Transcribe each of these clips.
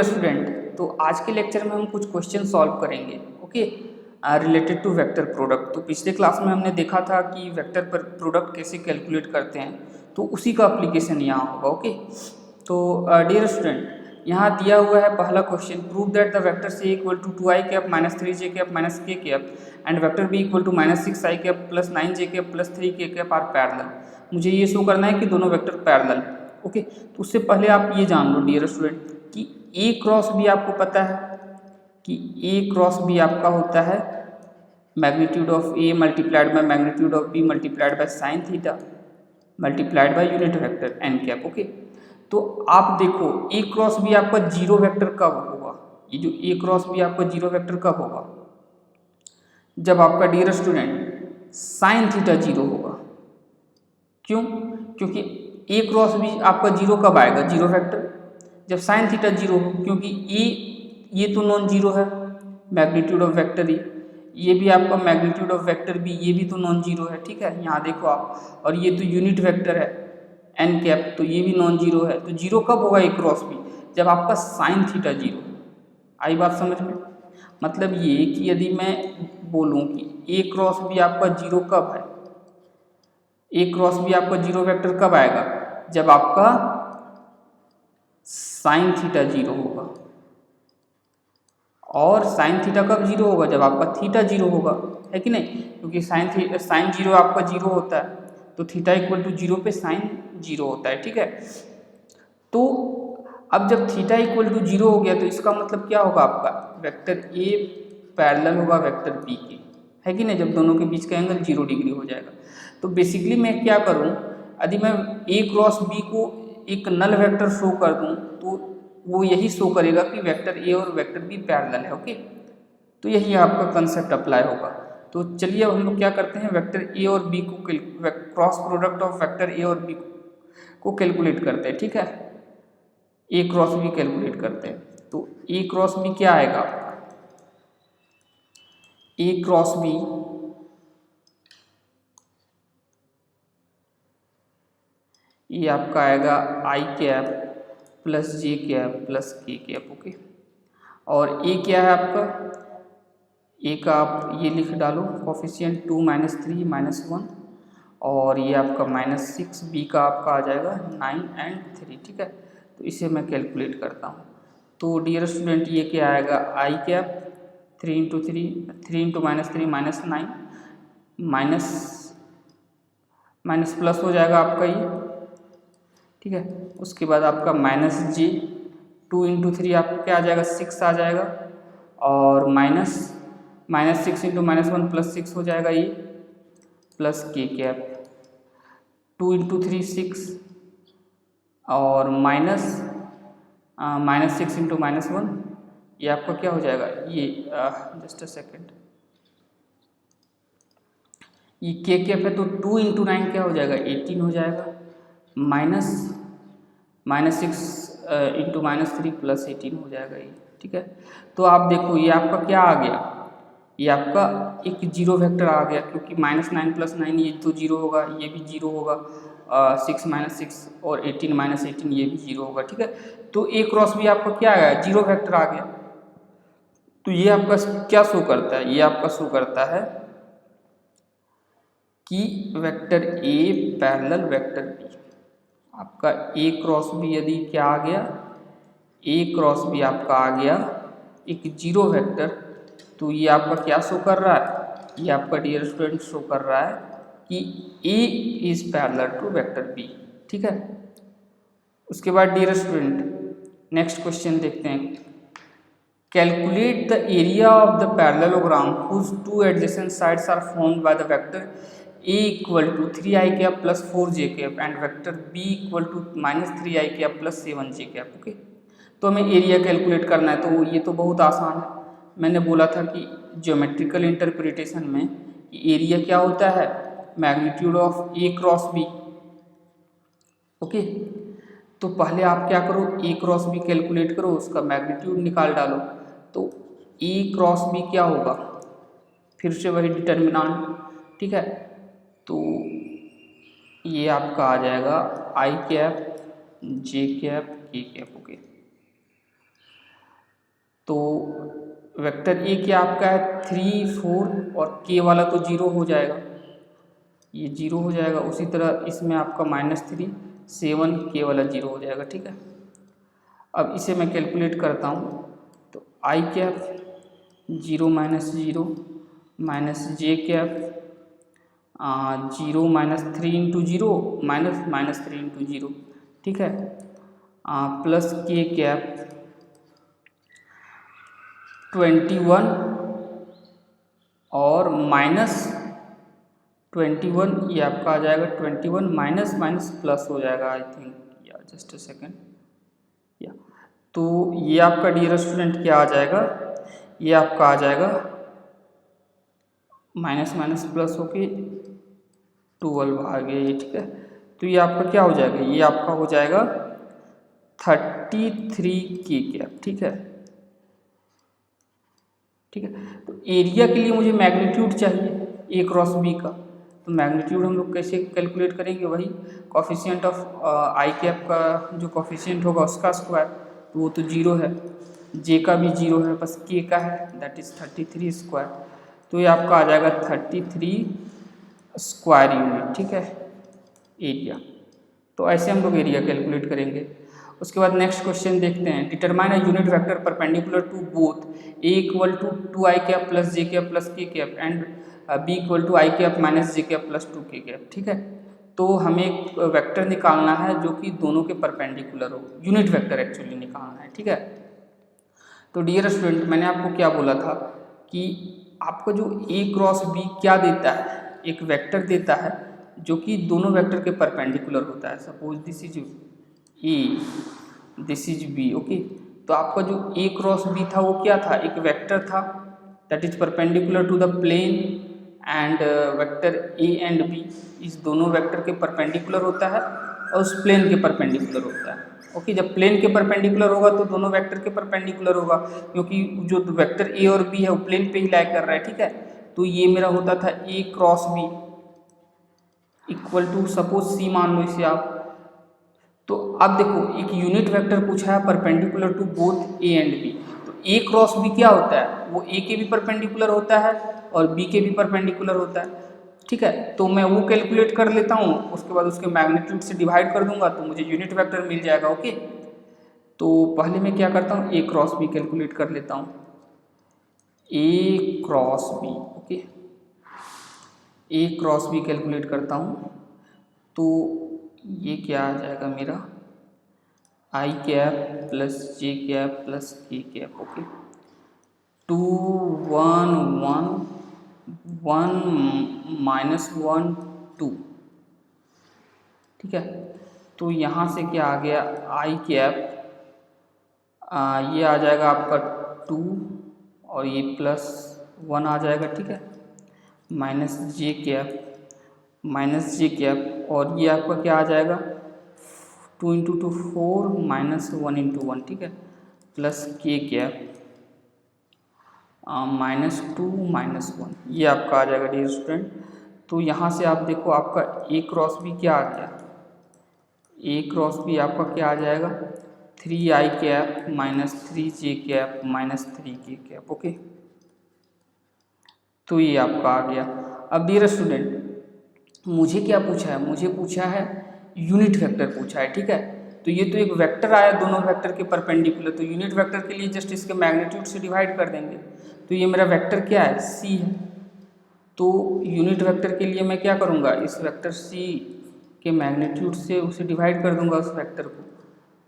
Student, तो आज के लेक्चर में हम कुछ क्वेश्चन सॉल्व करेंगे। Okay, related to vector product. तो पिछले क्लास में हमने देखा था कि वेक्टर पर प्रोडक्ट कैसे कैलकुलेट करते हैं, तो उसी का एप्लीकेशन यहाँ होगा। ओके, तो डियर स्टूडेंट, यहाँ दिया हुआ है पहला question, prove that the vector से equal to 2i cap minus 3j cap minus k cap and vector B equal to minus 6i cap plus 9j cap plus 3k cap are parallel. मुझे ये show करना है कि दोनों vector parallel है। Okay, तो उससे पहले आप ये जान लो डियर स्टूडेंट कि ए क्रॉस बी आपको पता है कि ए क्रॉस बी आपका होता है magnitude of A multiplied by magnitude of B multiplied by sine theta multiplied by unit vector n cap. Okay, तो आप देखो ए क्रॉस बी आपका जीरो वेक्टर कब होगा? ये जो ए क्रॉस बी आपका जीरो वेक्टर कब होगा? जब आपका dear student sine theta zero होगा। क्यों? क्योंकि ए क्रॉस बी आपका जीरो कब आएगा? जीरो वेक्टर जब साइन थीटा जीरो हो, क्योंकि ये तो नॉन जीरो है, मैग्नीट्यूड ऑफ वेक्टर ये भी आपका मैग्नीट्यूड ऑफ वेक्टर बी, ये भी तो नॉन जीरो है। ठीक है, यहाँ देखो आप, और ये तो यूनिट वेक्टर है एन कैप, तो ये भी नॉन जीरो है। तो जीरो कब होगा ए क्रॉस बी? जब आपका साइन थीटा जीरो। आई बात समझ में? मतलब ये कि यदि मैं बोलूँ कि ए क्रॉस बी आपका जीरो कब है, ए क्रॉस बी आपका जीरो वेक्टर कब आएगा? जब आपका साइन थीटा जीरो होगा। और साइन थीटा कब जीरो होगा? जब आपका थीटा जीरो होगा, है कि नहीं? क्योंकि साइन जीरो आपका जीरो होता है, तो थीटा इक्वल टू जीरो पे साइन जीरो होता है। ठीक है, तो अब जब थीटा इक्वल टू जीरो हो गया, तो इसका मतलब क्या होगा? आपका वेक्टर ए पैरेलल होगा वेक्टर बी के, है कि नहीं? जब दोनों के बीच का एंगल 0 डिग्री हो जाएगा। तो बेसिकली मैं क्या करूं, यदि मैं ए क्रॉस बी को एक नल वेक्टर शो कर दूं, तो वो यही शो करेगा कि वेक्टर ए और वेक्टर बी पैरेलल है। ओके, तो यही आपका कंसेप्ट अप्लाई होगा। तो चलिए अब हम लोग क्या करते हैं, वेक्टर ए और बी को cross product of vector A और बी को कैलकुलेट करते हैं। ठीक है, ए क्रॉस बी कैलकुलेट करते हैं। तो ए क्रॉस बी क्या आएगा? ए क्रॉस बी ये आपका आएगा I cap plus J cap plus K cap. Okay, और ए क्या है आपका? ए का आप ये लिख डालो कोफिशिएंट 2 माइनस 3 माइनस 1, और ये आपका माइनस 6, बी का आपका आ जाएगा 9 एंड 3। ठीक है, तो इसे मैं कैलकुलेट करता हूँ। तो डियर स्टूडेंट ये क्या आएगा? I cap 3 into 3 minus 9 minus plus हो जाएगा आपका ये। ठीक है, उसके बाद आपका माइनस जे 2 इंटू 3 आपका क्या आ जाएगा? 6 आ जाएगा, और माइनस 6 इंटू माइनस 1 प्लस 6 हो जाएगा ये, प्लस के कैप 2 इंटू 3 6, और माइनस 6 इंटू माइनस 1, ये आपका क्या हो जाएगा? ये जस्ट अ सेकेंड, ये के कैप है, तो 2 इंटू 9 क्या हो जाएगा? 18 हो जाएगा, माइनस 6 इंटू माइनस 3 प्लस 18 हो जाएगा ये। ठीक है, तो आप देखो ये आपका क्या आ गया? ये आपका एक जीरो वेक्टर आ गया, क्योंकि माइनस 9 प्लस 9 ये तो जीरो होगा, ये भी जीरो होगा, 6 माइनस 6 और 18 माइनस 18 ये भी जीरो होगा। ठीक है, तो ए क्रॉस भी आपका क्या आया? जीरो वेक्टर आ गया। तो ये आपका क्या शो करता है? ये आपका शो करता है कि vector A parallel vector B. आपका ए क्रॉस बी यदि क्या आ गया? ए क्रॉस बी आपका आ गया एक जीरो वेक्टर, तो ये आपका क्या शो कर रहा है? ये आपका डियर स्टूडेंट शो कर रहा है कि A is parallel to vector B. ठीक है, उसके बाद डियर स्टूडेंट नेक्स्ट क्वेश्चन देखते हैं। Calculate the area of the parallelogram whose two adjacent sides are formed by the vector a equal to 3i cap plus 4j cap and vector b equal to minus 3i cap plus 7j cap। Okay, तो हमें area calculate करना है। तो ये तो बहुत आसान है। मैंने बोला था कि ज्योमेट्रिकल इंटरप्रिटेशन में एरिया क्या होता है? Magnitude of A cross B. Okay, तो पहले आप क्या करो? ए क्रॉस बी कैलकुलेट करो, उसका मैग्नीट्यूड निकाल डालो। तो ए क्रॉस बी क्या होगा? फिर से वही डिटर्मिनेंट। ठीक है, तो ये आपका आ जाएगा आई कैप जे कैप के कैप। ओके, तो वेक्टर ए क्या आपका है 3 4 और के वाला तो 0 हो जाएगा, ये 0 हो जाएगा। उसी तरह इसमें आपका -3 7 के वाला 0 हो जाएगा, ठीक है। अब इसे मैं कैलकुलेट करता हूँ, तो I cap 0 -0 -j cap 0 -3 into 0 -3 into 0, ठीक है, प्लस के कैप 21 और -21, ये आपका आ जाएगा 21 माइनस माइनस प्लस हो जाएगा आई थिंक, या जस्ट अ सेकेंड, या तो ये आपका डियर स्टूडेंट क्या आ जाएगा, ये आपका आ जाएगा माइनस माइनस प्लस होके 12 आ गया ये, ठीक है। तो ये आपका क्या हो जाएगा, ये आपका हो जाएगा 33 के कैप, ठीक है, ठीक है। तो एरिया के लिए मुझे मैग्नीट्यूड चाहिए ए क्रॉस बी का, तो मैग्नीट्यूड हम लोग कैसे कैलकुलेट करेंगे, वही कॉफिशिएंट ऑफ आई कैप का जो कॉफिशिएंट होगा उसका स्क्वायर, तो वो तो 0 है, जे का भी 0 है, बस के का है, दैट इज़ 33 स्क्वायर। तो ये आपका आ जाएगा 33 स्क्वायर यूनिट, ठीक है, एरिया। तो ऐसे हम लोग एरिया कैलकुलेट करेंगे। उसके बाद नेक्स्ट क्वेश्चन देखते हैं, determine a unit vector perpendicular to both A equal to 2 I cap plus J cap plus K cap and B equal to I cap minus J cap plus 2 K cap, ठीक है। तो हमें एक vector निकालना है जो कि दोनों के परपेंडिकुलर हो, यूनिट वेक्टर एक्चुअली निकालना है, ठीक है। तो डियर स्टूडेंट, मैंने आपको क्या बोला था कि आपको जो ए क्रॉस बी क्या देता है, एक वेक्टर देता है जो कि दोनों वेक्टर के परपेंडिकुलर होता है। Suppose this is A, this is B, okay. तो आपका जो ए क्रॉस बी था वो क्या था, एक वेक्टर था that is perpendicular to the plane and vector A and B, इस दोनों वेक्टर के परपेंडिकुलर होता है और उस प्लेन के परपेंडिकुलर होता है, ओके। जब प्लेन के परपेंडिकुलर होगा तो दोनों वेक्टर के परपेंडिकुलर होगा, क्योंकि जो वेक्टर ए और बी है वो प्लेन पे ही लाई कर रहा है, ठीक है। तो ये मेरा होता था A cross B equal to, suppose C मान लो इसे आप। तो अब देखो एक यूनिट वेक्टर पूछा है perpendicular to both A and B, तो ए क्रॉस बी क्या होता है, वो ए के भी परपेंडिकुलर होता है और बी के भी परपेंडिकुलर होता है, ठीक है। तो मैं वो कैलकुलेट कर लेता हूँ, उसके बाद उसके मैग्नीट्यूड से डिवाइड कर दूंगा तो मुझे यूनिट वेक्टर मिल जाएगा, ओके। तो पहले मैं क्या करता हूँ, ए क्रॉस बी कैलकुलेट कर लेता हूँ, ए क्रॉस बी, ओके, ए क्रॉस बी कैलकुलेट करता हूँ। तो ये क्या आ जाएगा मेरा, आई cap plus J cap plus K cap, okay, 2 1 1 1 -1 2, ठीक है। तो यहाँ से क्या आ गया, आई कैप ये आ जाएगा आपका 2 और ये +1 आ जाएगा, ठीक है, माइनस जे कैप और ये आपका क्या आ जाएगा 2 × 2 4 -1 × 1, ठीक है, प्लस के कैप -2 -1, ये आपका आ जाएगा डियर स्टूडेंट। तो यहाँ से आप देखो आपका ए क्रॉस बी क्या आ गया, ए क्रॉस बी आपका क्या आ जाएगा 3 आई कैप -3 जे कैप -3 के कैप, ओके। तो ये आपका आ गया। अब डियर स्टूडेंट मुझे क्या पूछा है, मुझे पूछा है यूनिट वेक्टर पूछा है, ठीक है। तो ये तो एक वेक्टर आया दोनों वेक्टर के परपेंडिकुलर, तो यूनिट वेक्टर के लिए जस्ट इसके मैग्नीट्यूड से डिवाइड कर देंगे। तो ये मेरा वेक्टर क्या है, सी है। तो यूनिट वेक्टर के लिए मैं क्या करूँगा, इस वेक्टर सी के मैग्नीट्यूड से उसे डिवाइड कर दूंगा उस वेक्टर को।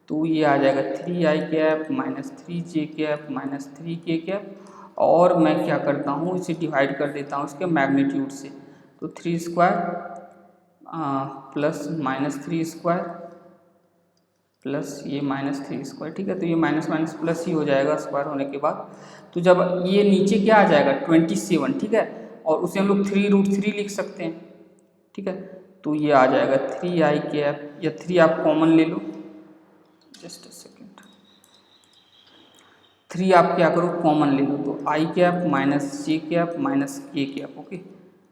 तो ये आ जाएगा 3 आई कैप -3 जे कैप -3 के कैप, और मैं क्या करता हूँ इसे डिवाइड कर देता हूँ उसके मैग्नीट्यूड से। तो 3 स्क्वायर प्लस -3 स्क्वायर प्लस ये -3 स्क्वायर, ठीक है। तो ये माइनस माइनस प्लस ही हो जाएगा स्क्वायर होने के बाद। तो जब ये नीचे क्या आ जाएगा 27, ठीक है, और उसे हम लोग 3√3 लिख सकते हैं, ठीक है। तो ये आ जाएगा 3 आई कैप, या 3 आप कॉमन ले लो, जस्ट अ सेकेंड, 3 आप क्या करो कॉमन ले लो, तो आई कैप -जे कैप -के कैप, ओके,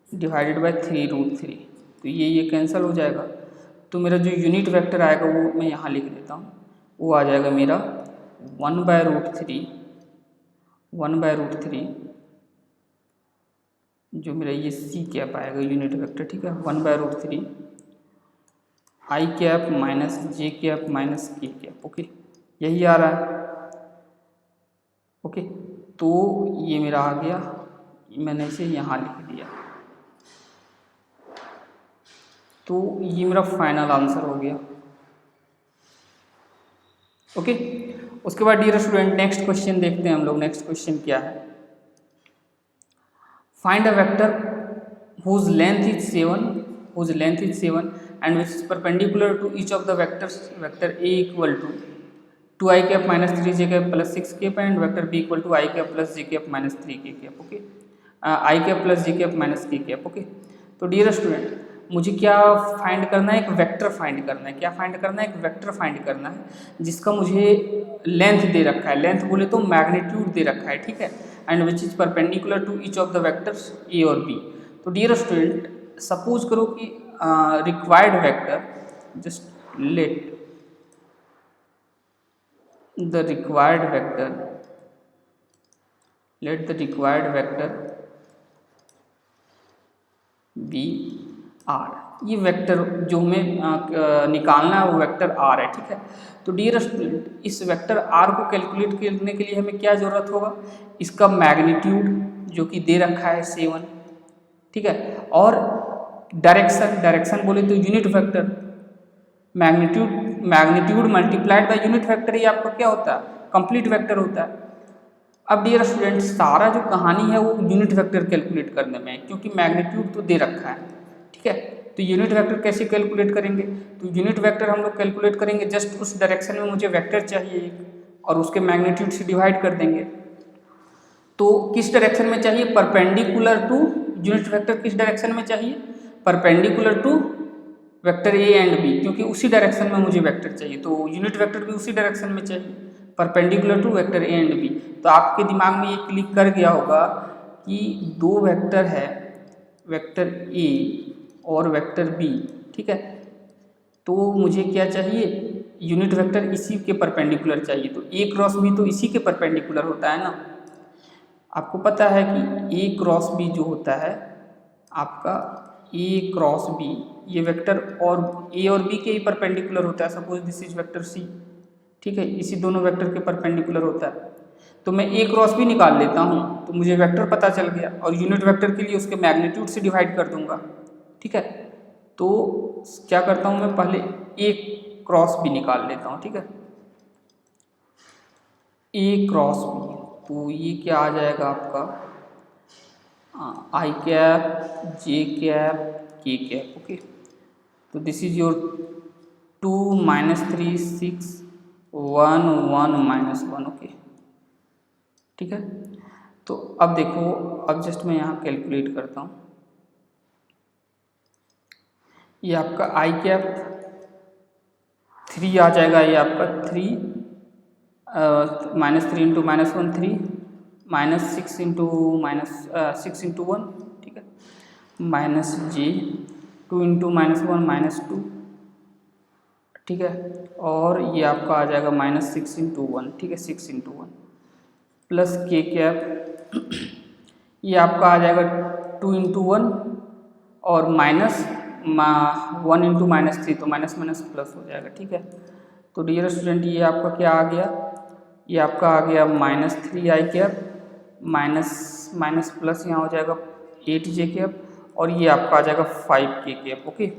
डिवाइडेड बाय 3√3। तो ये कैंसिल हो जाएगा। तो मेरा जो यूनिट वेक्टर आएगा वो मैं यहाँ लिख देता हूँ, वो आ जाएगा मेरा 1/√3 1/√3 जो मेरा ये सी कैप आएगा यूनिट वेक्टर, ठीक है, 1/√3 आई cap minus J cap minus के कैप, ओके, यही आ रहा है। ओके, तो ये मेरा आ गया, मैंने इसे यहाँ लिख दिया, तो ये मेरा फाइनल आंसर हो गया। ओके, उसके बाद डियर स्टूडेंट नेक्स्ट क्वेश्चन देखते हैं हम लोग। नेक्स्ट क्वेश्चन क्या है, find a vector whose length is 7 and which is perpendicular to each of the vectors, vector A equal to 2i cap minus 3j cap plus 6 cap and vector B equal to i cap plus j cap minus 3k cap, okay, i cap plus j cap minus k cap, okay. तो dear student मुझे क्या find करना है, एक vector find करना है। क्या find करना है, एक वेक्टर फाइंड करना है जिसका मुझे लेंथ दे रखा है, लेंथ बोले तो मैग्नीट्यूड दे रखा है, ठीक है, and which is perpendicular to each of the vectors A और बी। तो डियर स्टूडेंट सपोज करो कि required vector, just let the required vector be R, ये वेक्टर जो हमें निकालना है वो वेक्टर आर है, ठीक है। तो डियर स्टूडेंट इस वेक्टर आर को कैलकुलेट करने के लिए हमें क्या ज़रूरत होगा, इसका मैग्नीट्यूड जो कि दे रखा है 7, ठीक है, और डायरेक्शन बोले तो unit vector, magnitude multiplied by unit vector, ये आपका क्या होता है, कंप्लीट वेक्टर होता है। अब डियर स्टूडेंट सारा जो कहानी है वो यूनिट वेक्टर कैलकुलेट करने में है, क्योंकि मैग्नीट्यूड तो दे रखा है, ठीक है। तो यूनिट वेक्टर कैसे कैलकुलेट करेंगे, तो यूनिट वेक्टर हम लोग कैलकुलेट करेंगे जस्ट उस डायरेक्शन में मुझे वेक्टर चाहिए और उसके मैग्नीट्यूड से डिवाइड कर देंगे। तो किस डायरेक्शन में चाहिए, परपेंडिकुलर टू, यूनिट वेक्टर किस डायरेक्शन में चाहिए, perpendicular to vector A and B, क्योंकि उसी डायरेक्शन में मुझे वेक्टर चाहिए, तो यूनिट वेक्टर भी उसी डायरेक्शन में चाहिए, perpendicular to vector A and B. तो आपके दिमाग में ये क्लिक कर गया होगा कि दो वेक्टर है, वेक्टर ए और वेक्टर बी, ठीक है, तो मुझे क्या चाहिए, यूनिट वेक्टर इसी के परपेंडिकुलर चाहिए। तो ए क्रॉस बी तो इसी के परपेंडिकुलर होता है ना। आपको पता है कि ए क्रॉस बी जो होता है आपका, ए क्रॉस बी ये वेक्टर और ए और बी के ही परपेंडिकुलर होता है। Suppose this is vector C, ठीक है, इसी दोनों वेक्टर के परपेंडिकुलर होता है। तो मैं ए क्रॉस बी निकाल लेता हूँ तो मुझे वेक्टर पता चल गया, और यूनिट वेक्टर के लिए उसके मैग्नीट्यूड से डिवाइड कर दूंगा, ठीक है। तो क्या करता हूँ मैं, पहले ए क्रॉस बी निकाल लेता हूँ, ठीक है, ए क्रॉस बी, तो ये क्या आ जाएगा आपका, आई कैप जे कैप के कैप, ओके। तो दिस इज योर 2 -3 6 1 1 -1, ओके, ठीक है। तो अब देखो, अब जस्ट मैं यहाँ कैलकुलेट करता हूँ, ये आपका आई कैप 3 आ जाएगा, ये आपका 3 -3 इंटू -1 3 -6 इंटू -6 इंटू 1, ठीक है, माइनस जे 2 इंटू -1 -2, ठीक है, और ये आपका आ जाएगा -6 इंटू 1, ठीक है, 6 इंटू 1 प्लस के कैप, ये आपका आ जाएगा 2 इंटू 1 और माइनस 1 इंटू -3, तो माइनस माइनस प्लस हो जाएगा, ठीक है। तो डियर स्टूडेंट ये आपका क्या आ गया, ये आपका आ गया -3 आई कैप माइनस प्लस यहाँ हो जाएगा 8 जे कैप, और ये आपका आ जाएगा 5 के कैप, ओके।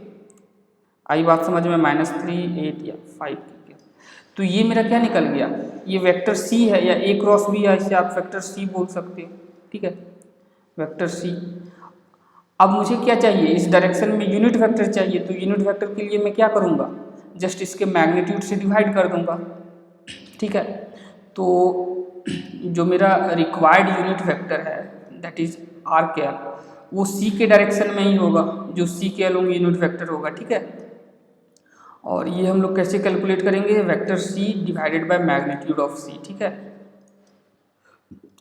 आई बात समझ में, -3 8 या 5 के कैप। तो ये मेरा क्या निकल गया, ये वेक्टर सी है, या ए क्रॉस बी है, इसे आप वेक्टर सी बोल सकते हो, ठीक है, वेक्टर सी। अब मुझे क्या चाहिए, इस डायरेक्शन में यूनिट वेक्टर चाहिए, तो यूनिट वेक्टर के लिए मैं क्या करूँगा, जस्ट इसके मैग्नीट्यूड से डिवाइड कर दूंगा, ठीक है। तो जो मेरा रिक्वायर्ड यूनिट वेक्टर है दैट इज आर कैप, वो सी के डायरेक्शन में ही होगा, जो सी के अलोंग यूनिट वेक्टर होगा, ठीक है। और ये हम लोग कैसे कैलकुलेट करेंगे, vector C divided by magnitude of C, ठीक है।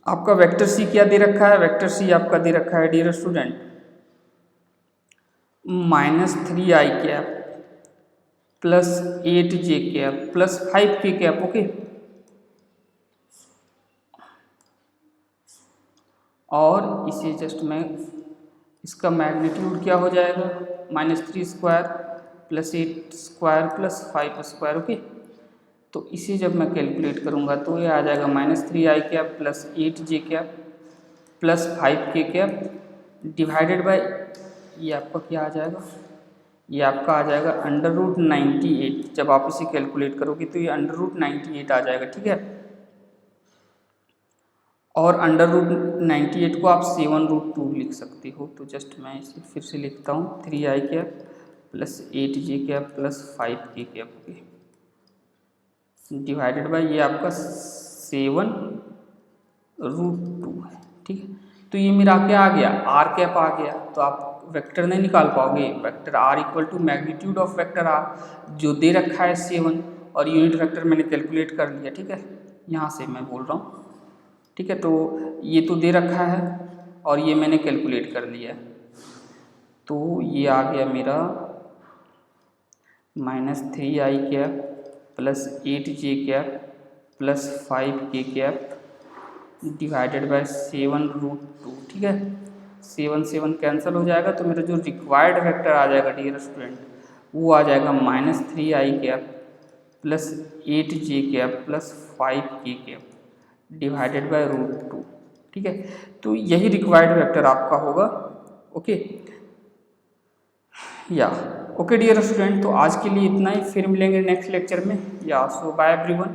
आपका वेक्टर सी क्या दे रखा है, वेक्टर सी आपका दे रखा है डियर स्टूडेंट -3 आई कैप प्लस 8 जे कैप प्लस 5 के कैप, ओके। और इसे जस्ट मैं इसका मैग्नीट्यूड क्या हो जाएगा -3² + 8² + 5²। ओके, तो इसे जब मैं कैलकुलेट करूँगा तो ये आ जाएगा -3i³ + 8j³ + 5k³ divided by ये आपका क्या आ जाएगा, ये आपका आ जाएगा √98। जब आप इसे कैलकुलेट करोगे तो ये √98 आ जाएगा। ठीक है, और √98 को आप 7√2 लिख सकते हो। तो जस्ट मैं इसे फिर से लिखता हूँ 3i³ + 8j³ + 5k³ divided by ये आपका 7√2 है। ठीक है, तो ये मेरा क्या आ गया r कैप आ गया। तो आप वेक्टर नहीं निकाल पाओगे, vector r = magnitude of vector r जो दे रखा है 7, और यूनिट वेक्टर मैंने कैलकुलेट कर लिया। ठीक है, यहाँ से मैं बोल रहा हूँ। ठीक है, तो ये तो दे रखा है और ये मैंने कैलकुलेट कर लिया, तो ये आ गया मेरा -3i³ + 8j³ + 5k³ divided by 7√2। ठीक है, 7 कैंसिल हो जाएगा, तो मेरा जो रिक्वायर्ड वेक्टर आ जाएगा डियर स्टूडेंट वो आ जाएगा -3i³ + 8j³ + 5k³ divided by √2। ठीक है, तो यही रिक्वायर्ड वेक्टर आपका होगा। ओके या ओके डियर स्टूडेंट, तो आज के लिए इतना ही, फिर मिलेंगे नेक्स्ट लेक्चर में। या सो बाय एवरीवन।